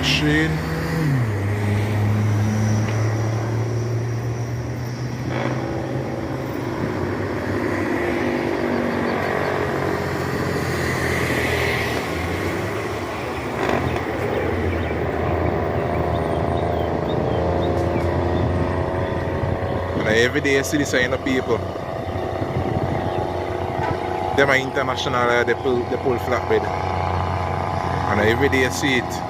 machine. And every day you see this kind of people. Them are international, they pull flatbed. And every day you see it.